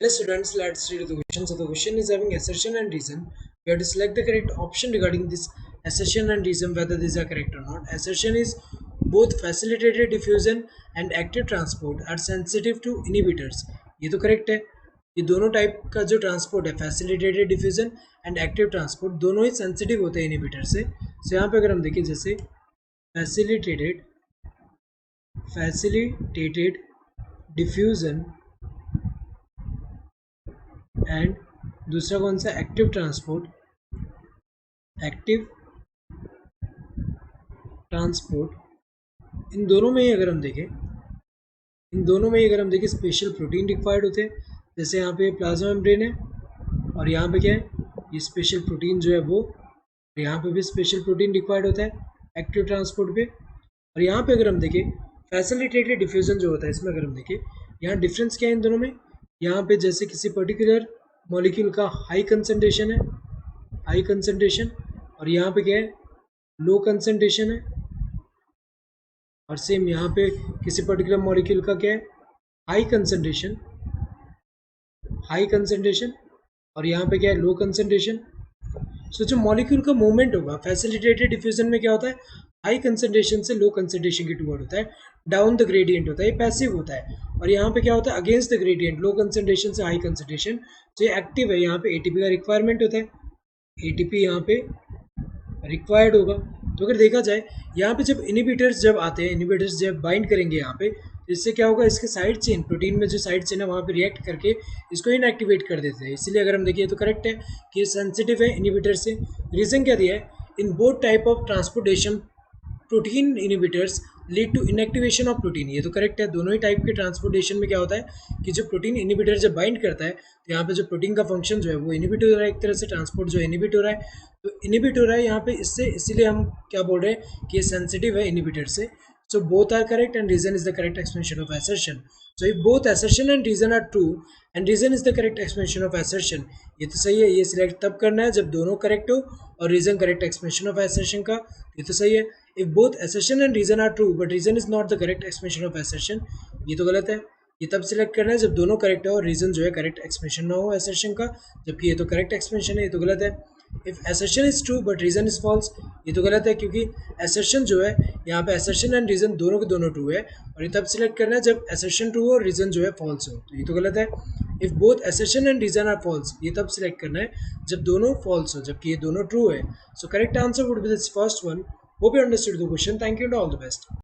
Hello students, let's read the question. So the question is having assertion and reason. We have to select the correct option regarding this assertion and reason whether these are correct or not. Assertion is both facilitated diffusion and active transport are sensitive to inhibitors. ये तो correct है. ये दोनों type का जो transport है facilitated diffusion and active transport दोनों ही sensitive होते हैं इनहिबिटर से. सो यहाँ पे अगर हम देखें जैसे फैसिलिटेटेड फैसिलिटेटेड डिफ्यूजन एंड दूसरा कौन सा एक्टिव ट्रांसपोर्ट. एक्टिव ट्रांसपोर्ट इन दोनों में ही अगर हम देखें स्पेशल प्रोटीन रिक्वायर्ड होते हैं. जैसे यहाँ पे प्लाज्मा मेम्ब्रेन है और यहाँ पे क्या है ये स्पेशल प्रोटीन जो है वो, यहाँ पे भी स्पेशल प्रोटीन रिक्वायर्ड होता है एक्टिव ट्रांसपोर्ट पे. और यहाँ पे अगर हम देखें फैसिलिटेटेड डिफ्यूजन जो होता है इसमें अगर हम देखें यहाँ डिफरेंस क्या है इन दोनों में. यहाँ पे जैसे किसी पर्टिकुलर मॉलिक्यूल का हाई कंसंट्रेशन है, हाई कंसंट्रेशन, और यहाँ पे क्या है लो कंसंट्रेशन है. और सेम यहाँ पे किसी पर्टिकुलर मॉलिक्यूल का क्या है हाई कंसंट्रेशन, और यहाँ पे क्या है लो कंसंट्रेशन. सो जो मॉलिक्यूल का मूवमेंट होगा फैसिलिटेटेड डिफ्यूजन में क्या होता है हाई कंसंट्रेशन से लो कंसंट्रेशन के टुवर्ड होता है, डाउन द ग्रेडियंट होता है, ये पैसिव होता है. और यहाँ पे क्या होता है against the gradient, low concentration से हाई कंसंट्रेशन. तो ये एक्टिव है, यहाँ पे एटीपी का रिक्वायरमेंट होता है, एटीपी यहाँ पे रिक्वायर्ड होगा. तो अगर देखा जाए यहाँ पे जब इनहिबिटर्स जब आते हैं, इनहिबिटर्स जब बाइंड करेंगे यहाँ पे, तो इससे क्या होगा इसके साइड चेन, प्रोटीन में जो साइड चेन है वहाँ पे रिएक्ट करके इसको इनएक्टिवेट कर देते हैं. इसलिए अगर हम देखिए तो करेक्ट है कि ये सेंसिटिव है इनहिबिटर से. रीज़न क्या दिया है in both type of transportation protein inhibitors lead to inactivation of protein. ये तो करेक्ट है, दोनों ही टाइप के ट्रांसपोर्टेशन में क्या होता है कि जो प्रोटीन इनहिबिटर जब बाइंड करता है तो यहाँ पे जो प्रोटीन का फंक्शन जो है वो इनहिबिट हो रहा है, एक तरह से ट्रांसपोर्ट जो इनहिबिट हो रहा है. तो इनहिबिट हो रहा है यहाँ पे इससे, इसीलिए हम क्या बोल रहे हैं कि ये सेंसिटिव है इनहिबिटर से. So both are correct and reason is the correct explanation of assertion. So if both assertion and reason are true and reason is the correct explanation of assertion, ये तो सही है. ये सिलेक्ट तब करना है जब दोनों करेक्ट हो और reason correct explanation of assertion का, ये तो सही है. If both assertion and reason are true but reason is not the correct explanation of assertion, ये तो गलत है. ये तब सिलेक्ट करना है जब दोनों करेक्ट है और रीजन जो है करेक्ट एक्सप्लेनेशन ना हो assertion का, जबकि ये तो करेक्ट एक्सप्लेनेशन है, ये तो गलत है. If assertion is true but reason is false, ये तो गलत है क्योंकि assertion जो है यहाँ पे assertion एंड रीजन दोनों के दोनों ट्रू है, और ये तब सिलेक्ट करना है जब assertion ट्रू हो और रीजन जो है फॉल्स हो, तो ये तो गलत है. If both assertion and reason are false, ये तब सिलेक्ट करना है जब दोनों फॉल्स हो, जबकि ये दोनों ट्रू है. So correct answer would be this first one. Hope you understood the question. Thank you and all the best.